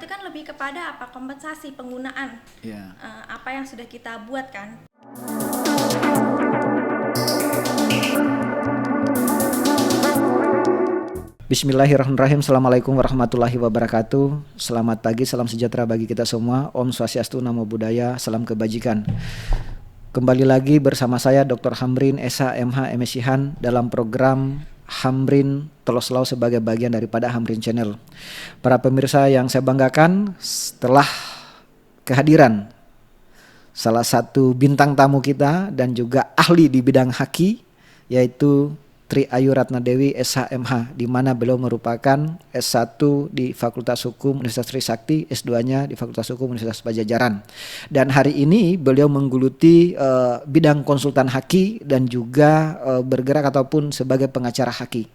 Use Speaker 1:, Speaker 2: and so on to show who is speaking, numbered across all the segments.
Speaker 1: itu kan lebih kepada apa, kompensasi penggunaan apa yang sudah kita buat kan.
Speaker 2: Bismillahirrahmanirrahim. Assalamualaikum warahmatullahi wabarakatuh. Selamat pagi, salam sejahtera bagi kita semua. Om Swastiastu, Namo Buddhaya, salam kebajikan. Kembali lagi bersama saya Dr. Hamrin Esa MH MSihan dalam program Hamrin Teloslau sebagai bagian daripada Hamrin Channel. Para pemirsa yang saya banggakan, setelah kehadiran salah satu bintang tamu kita dan juga ahli di bidang haki, yaitu Tri Ayu Ratna Dewi SHMH, di mana beliau merupakan S1 di Fakultas Hukum Universitas Trisakti, S2-nya di Fakultas Hukum Universitas Pajajaran. Dan hari ini beliau menggeluti bidang konsultan haki dan juga bergerak ataupun sebagai pengacara haki.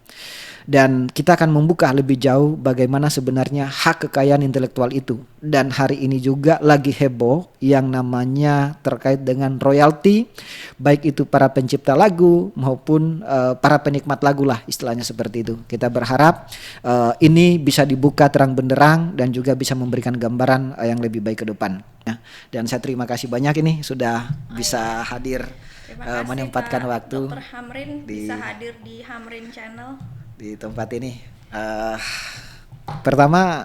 Speaker 2: Dan kita akan membuka lebih jauh bagaimana sebenarnya hak kekayaan intelektual itu. Dan hari ini juga lagi heboh yang namanya terkait dengan royalti, baik itu para pencipta lagu maupun para penikmat lagu lah, istilahnya seperti itu. Kita berharap ini bisa dibuka terang benderang dan juga bisa memberikan gambaran yang lebih baik ke depan. Ya. Dan saya terima kasih banyak ini sudah bisa hadir, menempatkan waktu.
Speaker 1: Dr. Hamrin bisa hadir di Hamrin Channel.
Speaker 2: Di tempat ini pertama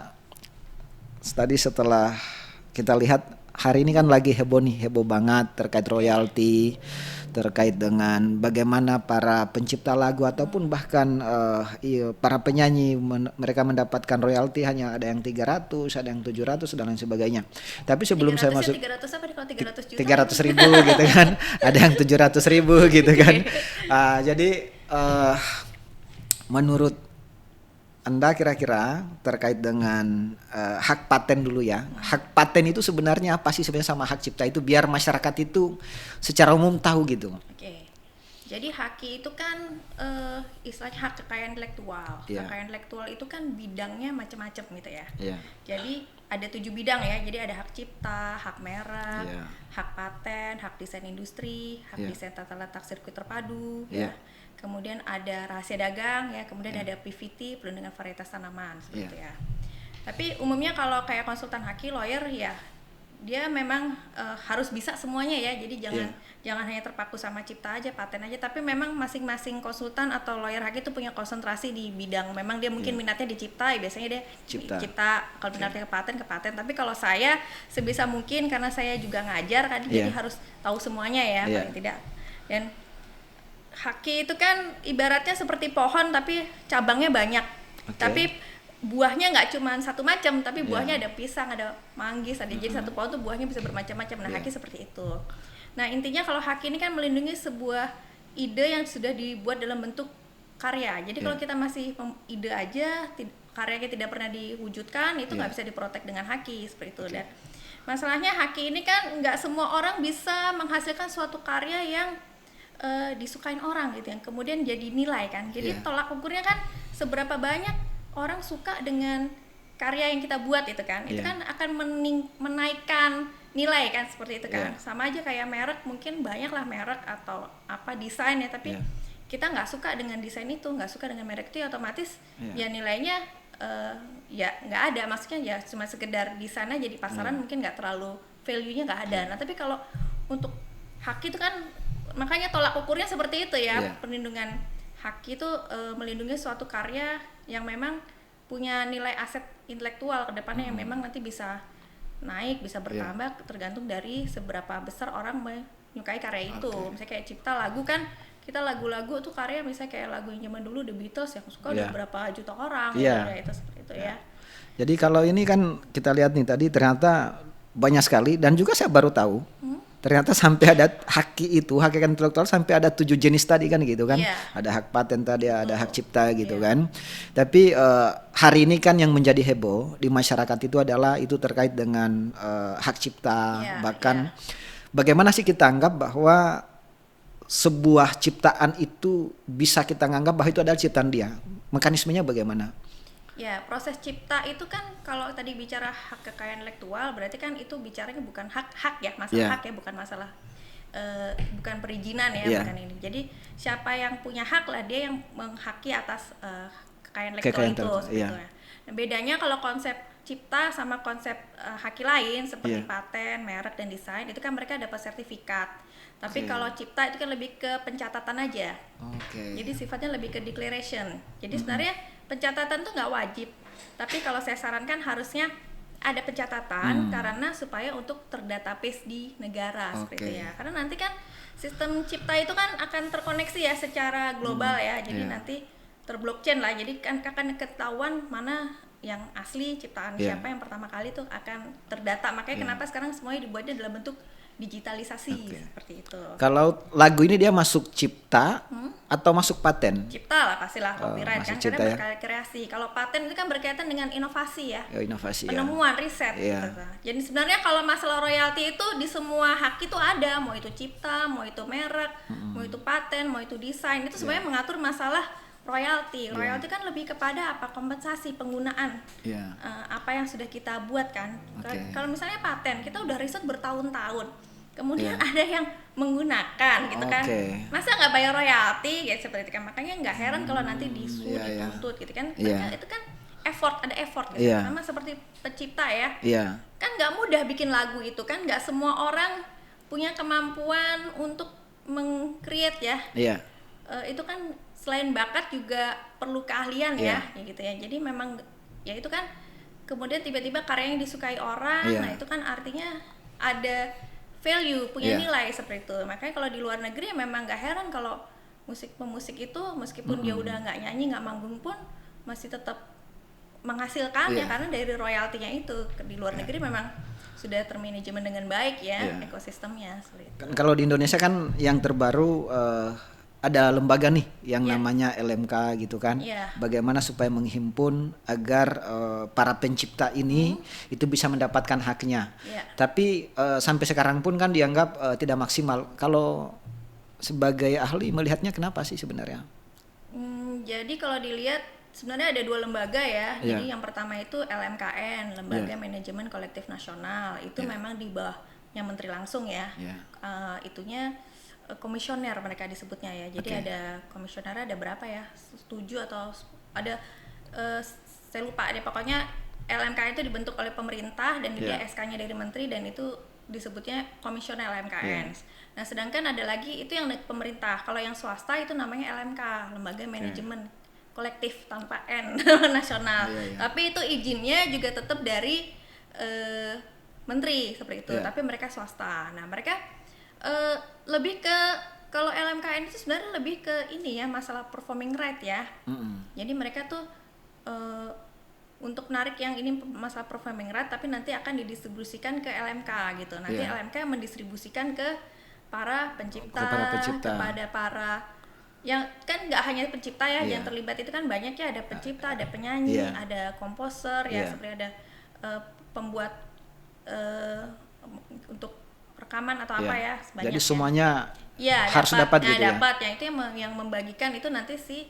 Speaker 2: tadi setelah kita lihat hari ini kan lagi heboh nih, heboh banget terkait royalti, terkait dengan bagaimana para pencipta lagu ataupun bahkan para penyanyi mereka mendapatkan royalti hanya ada yang 300, ada yang 700 dan lain sebagainya. Tapi sebelum saya masuk
Speaker 1: 300 apa kalau 300 juta?
Speaker 2: 300.000 gitu kan. Ada yang 700.000 gitu kan. Jadi menurut Anda kira-kira terkait dengan hak paten dulu ya. Hak paten itu sebenarnya apa sih sebenarnya sama hak cipta itu, biar masyarakat itu secara umum tahu gitu.
Speaker 1: Oke. Jadi haki itu kan istilahnya hak kekayaan intelektual. Kekayaan intelektual itu kan bidangnya macam-macam gitu ya. Jadi ada 7 bidang ya. Jadi ada hak cipta, hak merek, hak paten, hak desain industri, hak desain tata letak sirkuit terpadu, ya. Kemudian ada rahasia dagang ya, kemudian ada PVT, perlindungan varietas tanaman seperti itu ya. Tapi umumnya kalau kayak konsultan haki, lawyer ya, dia memang harus bisa semuanya ya. Jadi jangan hanya terpaku sama cipta aja, paten aja, tapi memang masing-masing konsultan atau lawyer haki itu punya konsentrasi di bidang. Memang dia mungkin minatnya di cipta, ya biasanya dia cipta. Kalau minatnya ke paten. Tapi kalau saya sebisa mungkin, karena saya juga ngajar kan, jadi harus tahu semuanya ya, paling tidak. Dan haki itu kan ibaratnya seperti pohon tapi cabangnya banyak. Tapi buahnya nggak cuma satu macam, tapi buahnya ada pisang, ada manggis, ada. Jadi satu pohon tuh buahnya bisa bermacam-macam. Nah, haki seperti itu. Nah, intinya kalau haki ini kan melindungi sebuah ide yang sudah dibuat dalam bentuk karya. Jadi kalau kita masih ide aja, karyanya tidak pernah diwujudkan, itu nggak bisa diprotek dengan haki seperti itu. Dan masalahnya haki ini kan nggak semua orang bisa menghasilkan suatu karya yang disukain orang gitu, yang kemudian jadi nilai kan. Jadi tolak ukurnya kan seberapa banyak orang suka dengan karya yang kita buat itu kan. Itu kan akan menaikkan nilai kan, seperti itu kan. Sama aja kayak merek, mungkin banyak lah merek atau apa desain ya, tapi kita nggak suka dengan desain itu, nggak suka dengan merek itu, otomatis ya nilainya ya nggak ada. Maksudnya ya cuma sekedar desain aja di pasaran, mungkin nggak terlalu value-nya nggak ada. Nah, tapi kalau untuk haki itu kan makanya tolak ukurnya seperti itu ya. Perlindungan haki itu melindungi suatu karya yang memang punya nilai aset intelektual ke depannya, yang memang nanti bisa naik, bisa bertambah tergantung dari seberapa besar orang menyukai karya itu. Misalnya kayak cipta lagu kan, kita lagu-lagu tuh karya misalnya kayak lagu yang zaman dulu The Beatles yang suka udah berapa juta orang ya, itu seperti itu ya.
Speaker 2: Jadi kalau ini kan kita lihat nih tadi ternyata banyak sekali, dan juga saya baru tahu ternyata sampai ada haki itu, hak kekayaan intelektual sampai ada 7 jenis tadi kan gitu kan. Ada hak paten tadi, ada hak cipta gitu kan. Tapi hari ini kan yang menjadi heboh di masyarakat itu adalah itu terkait dengan hak cipta. Bahkan bagaimana sih kita anggap bahwa sebuah ciptaan itu bisa kita anggap bahwa itu adalah ciptaan dia. Mekanismenya bagaimana?
Speaker 1: Ya, proses cipta itu kan kalau tadi bicara hak kekayaan intelektual, berarti kan itu bicaranya bukan hak ya, masalah hak ya, bukan masalah bukan perizinan ya, bukan ini. Jadi siapa yang punya hak lah, dia yang menghaki atas kekayaan intelektual itu. Nah, bedanya kalau konsep cipta sama konsep haki lain seperti paten, merek dan desain itu kan mereka dapat sertifikat. Tapi kalau cipta itu kan lebih ke pencatatan aja. Jadi sifatnya lebih ke declaration. Jadi sebenarnya pencatatan tuh nggak wajib. Tapi kalau saya sarankan harusnya ada pencatatan karena supaya untuk terdatabase di negara seperti itu ya. Karena nanti kan sistem cipta itu kan akan terkoneksi ya secara global ya. Jadi nanti terblockchain lah. Jadi kan akan ketahuan mana yang asli ciptaan siapa yang pertama kali tuh akan terdata. Makanya kenapa sekarang semuanya dibuatnya dalam bentuk digitalisasi seperti itu.
Speaker 2: Kalau lagu ini dia masuk cipta atau masuk paten?
Speaker 1: Cipta lah pastilah, copyright kan karena berkreasi. Kalau paten itu kan berkaitan dengan inovasi ya.
Speaker 2: Inovasi
Speaker 1: penemuan, riset gitu. Jadi sebenarnya kalau masalah royalti itu di semua hak itu ada, mau itu cipta, mau itu merek, mau itu paten, mau itu desain, itu sebenarnya mengatur masalah royalti. Royalti kan lebih kepada apa? Kompensasi penggunaan apa yang sudah kita buat kan. Kalau misalnya paten, kita udah riset bertahun-tahun. Kemudian ada yang menggunakan gitu kan. Masa nggak bayar royalti gitu seperti itu kan. Makanya nggak heran kalau nanti disuit, dituntut gitu kan. Itu kan ada effort gitu. Sama seperti pencipta ya. Kan nggak mudah bikin lagu itu kan. Nggak semua orang punya kemampuan untuk meng-create ya. Itu kan selain bakat juga perlu keahlian ya gitu ya. Jadi memang ya itu kan kemudian tiba-tiba karya yang disukai orang, nah itu kan artinya ada value, punya nilai seperti itu. Makanya kalau di luar negeri ya memang nggak heran kalau pemusik itu meskipun dia udah nggak nyanyi, nggak manggung pun masih tetap menghasilkan ya karena dari royaltinya itu. Di luar negeri memang sudah termanajemen dengan baik ya ekosistemnya.
Speaker 2: Kan kalau di Indonesia kan yang terbaru ada lembaga nih yang namanya LMK gitu kan. Bagaimana supaya menghimpun agar para pencipta ini itu bisa mendapatkan haknya. Tapi sampai sekarang pun kan dianggap tidak maksimal. Kalau sebagai ahli melihatnya kenapa sih sebenarnya?
Speaker 1: Jadi kalau dilihat sebenarnya ada 2 lembaga ya. Jadi yang pertama itu LMKN, Lembaga Manajemen Kolektif Nasional. Itu memang di bawahnya menteri langsung ya. Itunya komisioner mereka disebutnya ya. Jadi ada komisioner ada berapa ya? 7 atau ada saya lupa deh. Pokoknya LMKN itu dibentuk oleh pemerintah dan dia SK-nya dari menteri dan itu disebutnya komisioner LMKN. Nah, sedangkan ada lagi itu yang pemerintah. Kalau yang swasta itu namanya LMK, Lembaga Manajemen Kolektif tanpa N nasional. Tapi itu izinnya juga tetap dari menteri seperti itu. Tapi mereka swasta. Nah, mereka lebih ke kalau LMKN itu sebenarnya lebih ke ini ya masalah performing right ya. Jadi mereka tuh untuk narik yang ini masalah performing right tapi nanti akan didistribusikan ke LMK gitu. Nanti LMK yang mendistribusikan ke para pencipta, kepada para yang kan nggak hanya pencipta ya yang terlibat itu kan banyak ya, ada pencipta, ada penyanyi, ada komposer ya seperti ada pembuat untuk rekaman atau apa ya sebanyak.
Speaker 2: Jadi semuanya harus dapat gitu ya.
Speaker 1: Dapat ya itu yang membagikan itu nanti si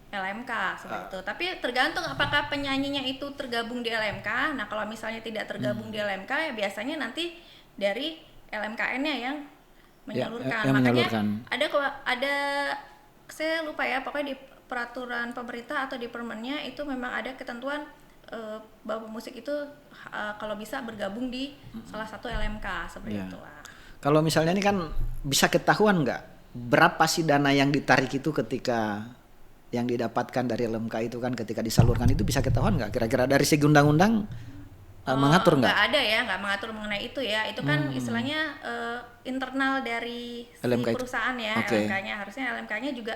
Speaker 1: LMK seperti itu. Tapi tergantung apakah penyanyinya itu tergabung di LMK. Nah kalau misalnya tidak tergabung di LMK ya biasanya nanti dari LMKN-nya yang menyalurkan. Makanya ada saya lupa ya pokoknya di peraturan pemerintah atau di permennya itu memang ada ketentuan bahwa musik itu kalau bisa bergabung di salah satu LMK seperti itulah.
Speaker 2: Kalau misalnya ini kan bisa ketahuan nggak berapa sih dana yang ditarik itu ketika yang didapatkan dari LMK itu kan ketika disalurkan itu bisa ketahuan nggak kira-kira dari segi undang-undang mengatur nggak?
Speaker 1: Nggak ada ya, nggak mengatur mengenai itu ya. Itu kan istilahnya internal dari si perusahaan ya. LMK-nya harusnya LMK-nya juga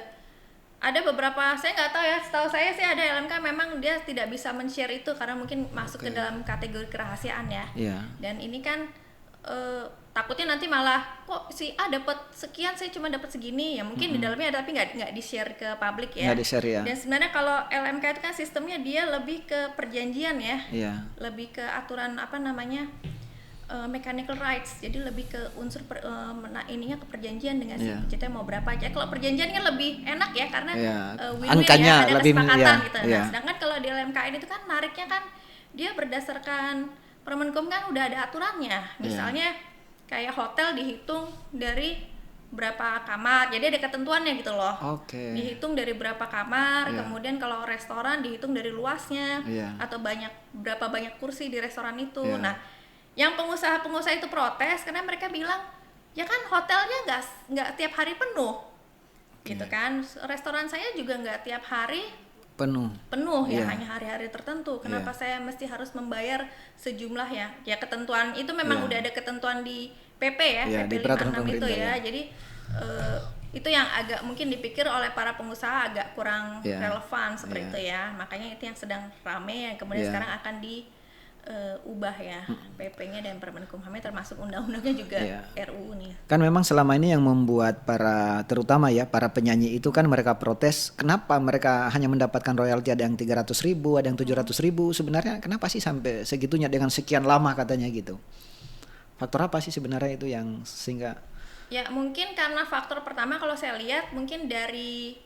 Speaker 1: ada beberapa, saya nggak tahu ya, setahu saya sih ada LMK memang dia tidak bisa men-share itu karena mungkin masuk ke dalam kategori kerahasiaan ya. Dan ini kan takutnya nanti malah kok si A dapat sekian saya cuma dapat segini ya mungkin di dalamnya ada tapi nggak di-share ke publik ya.
Speaker 2: Nggak di-share ya.
Speaker 1: Dan sebenarnya kalau LMK itu kan sistemnya dia lebih ke perjanjian ya. Lebih ke aturan apa namanya mechanical rights, jadi lebih ke unsur ininya ke perjanjian dengan si pencipta mau berapa aja. Kalau perjanjian kan lebih enak ya karena win-win
Speaker 2: angkanya
Speaker 1: ya, ada
Speaker 2: lebih
Speaker 1: kesepakatan gitu. Nah, sedangkan kalau di LMKN itu kan nariknya kan dia berdasarkan Permenkum kan udah ada aturannya. Misalnya kayak hotel dihitung dari berapa kamar, jadi ada ketentuannya gitu loh. Dihitung dari berapa kamar, kemudian kalau restoran dihitung dari luasnya, atau berapa banyak kursi di restoran itu. Nah, yang pengusaha-pengusaha itu protes karena mereka bilang, ya kan hotelnya nggak tiap hari penuh, gitu kan. Restoran saya juga nggak tiap hari penuh ya, hanya hari-hari tertentu. Kenapa saya mesti harus membayar sejumlah ya ketentuan itu memang udah ada ketentuan di PP ya, PP 56 itu ya. Jadi itu yang agak mungkin dipikir oleh para pengusaha agak kurang relevan seperti itu ya. Makanya itu yang sedang rame, yang kemudian sekarang akan diubah ya PP-nya dan Permenkumhamnya, termasuk undang-undangnya juga RUU nih.
Speaker 2: Kan memang selama ini yang membuat terutama ya para penyanyi itu kan mereka protes, kenapa mereka hanya mendapatkan royalti, ada yang 300.000, ada yang 700.000. Sebenarnya kenapa sih sampai segitunya dengan sekian lama katanya gitu? Faktor apa sih sebenarnya itu yang sehingga?
Speaker 1: Ya mungkin karena faktor pertama kalau saya lihat mungkin dari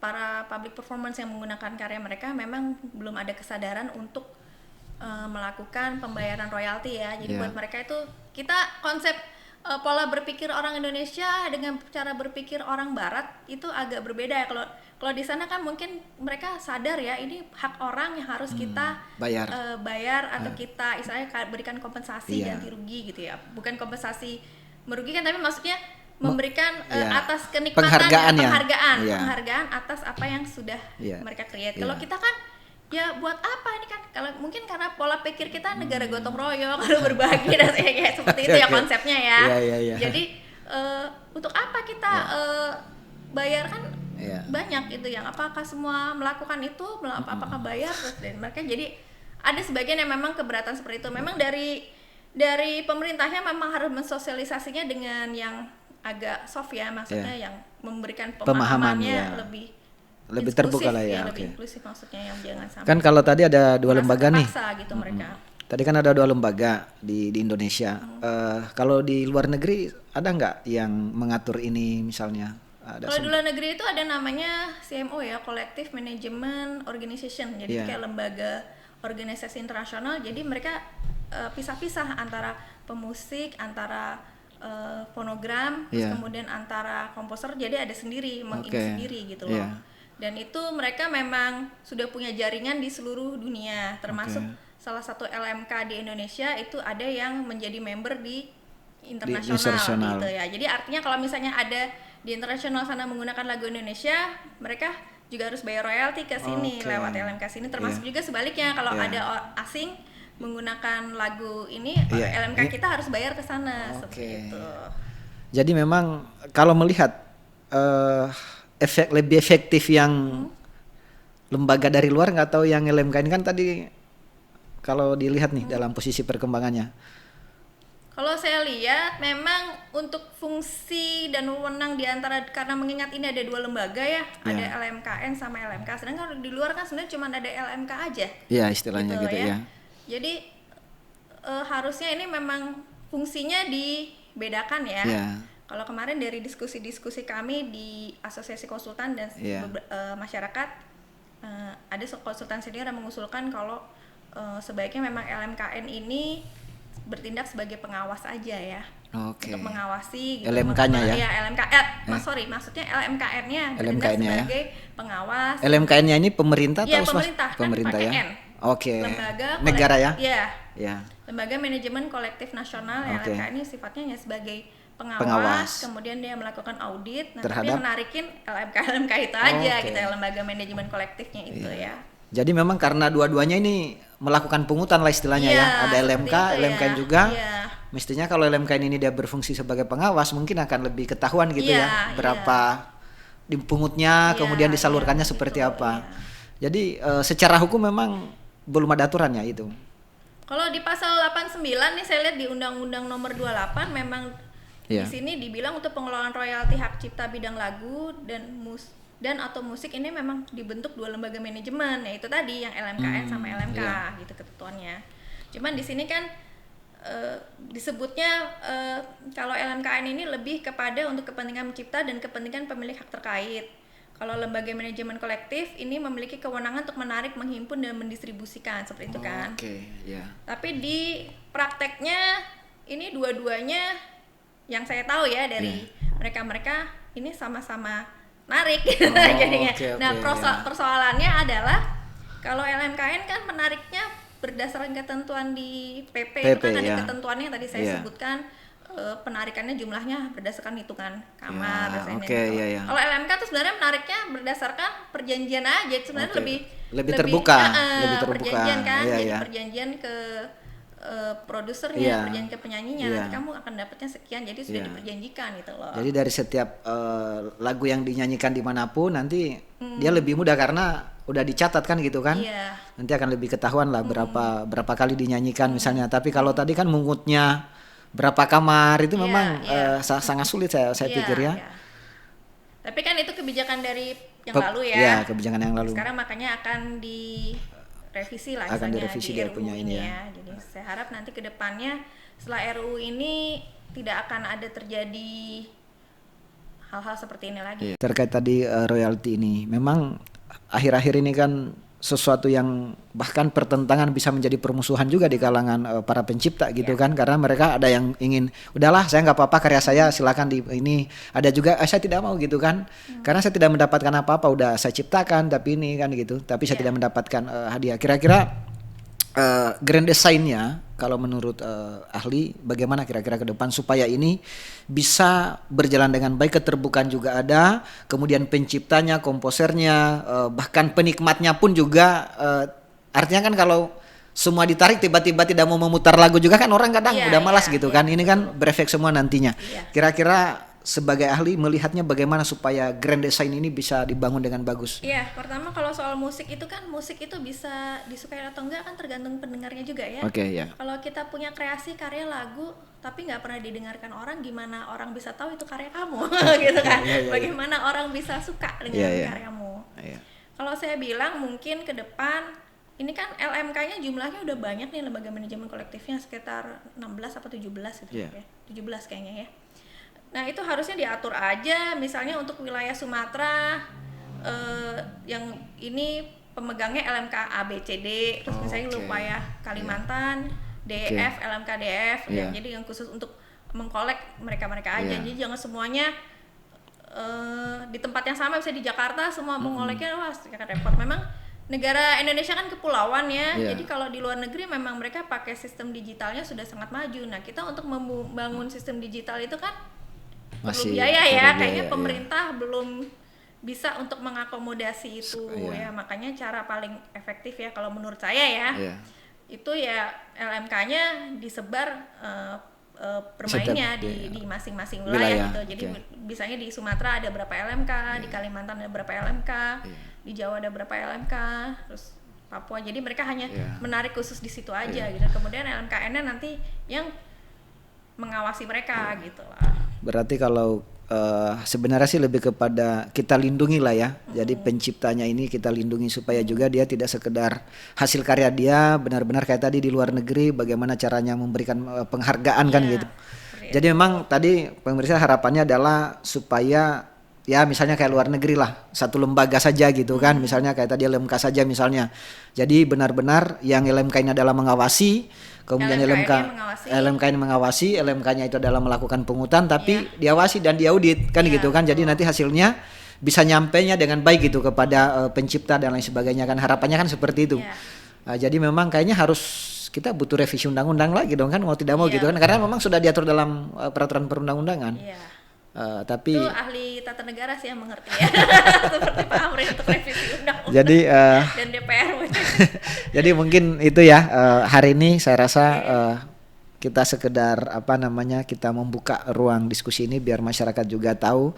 Speaker 1: para public performance yang menggunakan karya mereka memang belum ada kesadaran untuk melakukan pembayaran royalti ya. Jadi buat mereka itu konsep pola berpikir orang Indonesia dengan cara berpikir orang Barat itu agak berbeda ya. Kalau di sana kan mungkin mereka sadar ya ini hak orang yang harus kita bayar atau kita istilahnya berikan kompensasi ganti rugi gitu ya. Bukan kompensasi merugikan tapi maksudnya memberikan atas kenikmatan penghargaan atas apa yang sudah mereka create. Kalau kita kan ya buat apa ini kan, kalau mungkin karena pola pikir kita negara gotong royong, kalau berbagi dan kayak seperti itu ya konsepnya ya. Jadi untuk apa kita bayar kan banyak itu yang apakah semua melakukan itu, apakah bayar terus, dan mereka jadi ada sebagian yang memang keberatan seperti itu. Memang dari pemerintahnya memang harus mensosialisasinya dengan yang agak soft ya, maksudnya yang memberikan pemahamannya lebih
Speaker 2: terbuka lah ya.
Speaker 1: Lebih inklusif maksudnya, yang jangan sampai
Speaker 2: kan kalau tadi ada dua lembaga nih
Speaker 1: gitu mereka.
Speaker 2: Tadi kan ada 2 lembaga di Indonesia. Kalau di luar negeri ada nggak yang mengatur ini misalnya?
Speaker 1: Kalau di luar negeri itu ada namanya CMO ya, Collective Management Organization. Jadi kayak lembaga organisasi internasional. Jadi mereka pisah-pisah antara pemusik, antara fonogram, terus kemudian antara komposer. Jadi ada sendiri, sendiri gitu loh. Dan itu mereka memang sudah punya jaringan di seluruh dunia, termasuk salah satu LMK di Indonesia itu ada yang menjadi member di internasional gitu ya. Jadi artinya kalau misalnya ada di internasional sana menggunakan lagu Indonesia, mereka juga harus bayar royalti ke sini lewat LMK sini, termasuk juga sebaliknya kalau ada asing menggunakan lagu ini, LMK kita harus bayar ke sana seperti itu.
Speaker 2: Jadi memang kalau melihat lebih efektif yang lembaga dari luar, nggak tahu yang LMK ini kan tadi kalau dilihat nih dalam posisi perkembangannya.
Speaker 1: Kalau saya lihat memang untuk fungsi dan wewenang diantara, karena mengingat ini ada 2 lembaga ya, ada LMKN sama LMK. Sedangkan di luar kan sebenarnya cuma ada LMK aja.
Speaker 2: Iya istilahnya gitu ya.
Speaker 1: Jadi harusnya ini memang fungsinya dibedakan ya. Kalau kemarin dari diskusi-diskusi kami di Asosiasi Konsultan dan Masyarakat, ada konsultan senior yang mengusulkan kalau sebaiknya memang LMKN ini bertindak sebagai pengawas aja ya. Untuk mengawasi gitu.
Speaker 2: LMK-nya ya?
Speaker 1: Iya, maksudnya LMKN-nya bertindak sebagai pengawas.
Speaker 2: LMKN-nya ini pemerintah atau
Speaker 1: pemerintah
Speaker 2: ya?
Speaker 1: Lembaga
Speaker 2: negara ya?
Speaker 1: Iya. Lembaga Manajemen Kolektif Nasional, LMKN ini sifatnya sebagai pengawas, kemudian dia melakukan audit, tapi yang menarikin LMK itu aja gitu ya, lembaga manajemen kolektifnya itu ya.
Speaker 2: Jadi memang karena dua-duanya ini melakukan pungutan lah istilahnya ya, ada LMKN juga. Mestinya kalau LMKN ini dia berfungsi sebagai pengawas, mungkin akan lebih ketahuan gitu berapa dipungutnya, kemudian disalurkannya seperti apa. Jadi secara hukum memang belum ada aturannya itu.
Speaker 1: Kalau di pasal 89 nih saya lihat di Undang-Undang Nomor 28 memang di sini dibilang untuk pengelolaan royalti hak cipta bidang lagu dan atau musik ini memang dibentuk 2 lembaga manajemen, yaitu tadi yang LMKN sama LMK gitu ketentuannya. Cuman di sini kan disebutnya kalau LMKN ini lebih kepada untuk kepentingan pencipta dan kepentingan pemilik hak terkait. Kalau lembaga manajemen kolektif ini memiliki kewenangan untuk menarik, menghimpun dan mendistribusikan seperti itu kan. Tapi di prakteknya ini dua-duanya yang saya tahu ya dari mereka ini sama-sama narik gitu jadinya. Nah persoalannya adalah kalau LMKN kan menariknya berdasarkan ketentuan di PP itu kan ada ketentuannya yang tadi saya sebutkan, penarikannya jumlahnya berdasarkan hitungan kamar. Kalau LMK tuh sebenarnya menariknya berdasarkan perjanjian aja, sebenarnya lebih terbuka, perjanjian kan, jadi perjanjian ke produsernya, perjanjian ke penyanyinya, nanti kamu akan dapatnya sekian, jadi sudah diperjanjikan gitu loh.
Speaker 2: Jadi dari setiap lagu yang dinyanyikan dimanapun nanti dia lebih mudah karena udah dicatat kan gitu kan, nanti akan lebih ketahuan lah berapa kali dinyanyikan misalnya. Tapi kalau tadi kan mengutnya berapa kamar itu memang sangat sulit saya pikir ya.
Speaker 1: Tapi kan itu kebijakan dari yang lalu ya. Ya,
Speaker 2: kebijakan yang lalu.
Speaker 1: Sekarang makanya akan direvisi lah,
Speaker 2: akan direvisi
Speaker 1: di
Speaker 2: dia
Speaker 1: RUU
Speaker 2: punya ini ya.
Speaker 1: Jadi saya harap nanti ke depannya setelah RUU ini tidak akan ada terjadi hal-hal seperti ini lagi.
Speaker 2: Terkait tadi royalti ini, memang akhir-akhir ini kan sesuatu yang bahkan pertentangan bisa menjadi permusuhan juga di kalangan para pencipta gitu kan, karena mereka ada yang ingin udahlah saya nggak apa-apa karya saya silakan di ini, ada juga saya tidak mau gitu kan, karena saya tidak mendapatkan apa-apa, udah saya ciptakan tapi ini kan gitu, tapi saya tidak mendapatkan hadiah. Kira-kira grand design-nya kalau menurut ahli bagaimana kira-kira ke depan supaya ini bisa berjalan dengan baik, keterbukaan juga ada, kemudian penciptanya, komposernya, bahkan penikmatnya pun juga, artinya kan kalau semua ditarik tiba-tiba tidak mau memutar lagu juga kan orang kadang udah malas gitu kan, ini kan berefek semua nantinya. Kira-kira sebagai ahli melihatnya bagaimana supaya grand design ini bisa dibangun dengan bagus?
Speaker 1: Iya, pertama kalau soal musik itu kan, musik itu bisa disukai atau enggak kan tergantung pendengarnya juga ya. Kalau kita punya kreasi karya lagu tapi nggak pernah didengarkan orang, gimana orang bisa tahu itu karya kamu gitu kan? Bagaimana orang bisa suka dengan karyamu? Kalau saya bilang mungkin ke depan ini kan LMK-nya jumlahnya udah banyak nih, lembaga manajemen kolektifnya sekitar 16 atau 17 gitu ya. 17 kayaknya ya. Nah itu harusnya diatur aja, misalnya untuk wilayah Sumatera yang ini pemegangnya LMK ABCD, terus misalnya wilayah Kalimantan DF, LMK DF, jadi yang khusus untuk mengkolek mereka aja, jadi jangan semuanya di tempat yang sama, misalnya di Jakarta semua mengoleknya, wah repot. Memang negara Indonesia kan kepulauan ya, jadi kalau di luar negeri memang mereka pakai sistem digitalnya sudah sangat maju. Nah kita untuk membangun sistem digital itu kan perlu biaya ya, kayaknya pemerintah belum bisa untuk mengakomodasi itu ya, makanya cara paling efektif ya kalau menurut saya ya, itu ya LMK-nya disebar bermainnya di masing-masing wilayah gitu. Jadi misalnya di Sumatera ada berapa LMK, di Kalimantan ada berapa LMK, di Jawa ada berapa LMK, terus Papua. Jadi mereka hanya menarik khusus di situ aja gitu. Kemudian LMKN-nya nanti yang mengawasi mereka gitu lah.
Speaker 2: Berarti kalau sebenarnya sih lebih kepada kita lindungi lah ya. Jadi penciptanya ini kita lindungi supaya juga dia tidak sekedar hasil karya dia, benar-benar kayak tadi di luar negeri bagaimana caranya memberikan penghargaan kan gitu. Jadi memang tadi pemirsa harapannya adalah supaya ya misalnya kayak luar negeri lah, satu lembaga saja gitu kan, misalnya kayak tadi LMK saja misalnya. Jadi benar-benar yang LMK ini adalah mengawasi, kemudian LMK ini mengawasi, LMK-nya itu adalah melakukan pungutan tapi diawasi dan diaudit kan gitu kan. Jadi nanti hasilnya bisa nyampainya dengan baik gitu kepada pencipta dan lain sebagainya kan, harapannya kan seperti itu. Jadi memang kayaknya harus kita butuh revisi undang-undang lagi dong kan, mau tidak mau gitu kan, karena memang sudah diatur dalam peraturan perundang-undangan. Tapi
Speaker 1: itu ahli tata negara sih yang mengerti ya. Seperti Pak Amri untuk revisi undang-undang.
Speaker 2: Jadi
Speaker 1: dan DPR.
Speaker 2: Jadi mungkin itu ya, hari ini saya rasa kita sekedar kita membuka ruang diskusi ini biar masyarakat juga tahu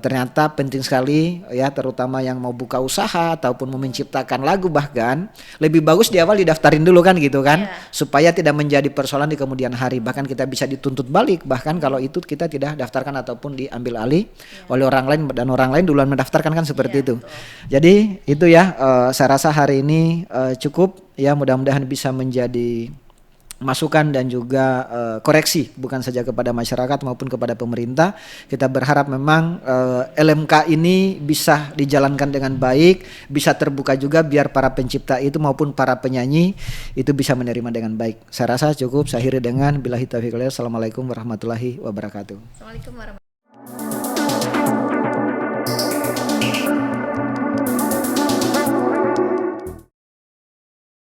Speaker 2: ternyata penting sekali ya, terutama yang mau buka usaha ataupun mau menciptakan lagu, bahkan lebih bagus di awal didaftarin dulu kan gitu kan, supaya tidak menjadi persoalan di kemudian hari, bahkan kita bisa dituntut balik bahkan kalau itu kita tidak daftarkan ataupun diambil alih oleh orang lain dan orang lain duluan mendaftarkan kan seperti itu. Betul. Jadi itu ya, saya rasa hari ini cukup ya, mudah-mudahan bisa menjadi masukan dan juga koreksi bukan saja kepada masyarakat maupun kepada pemerintah. Kita berharap memang LMK ini bisa dijalankan dengan baik, bisa terbuka juga biar para pencipta itu maupun para penyanyi itu bisa menerima dengan baik. Saya rasa cukup. Saya akhiri dengan billahi taufiq wal hidayah. Assalamualaikum warahmatullahi wabarakatuh.
Speaker 1: Assalamualaikum warahmatullahi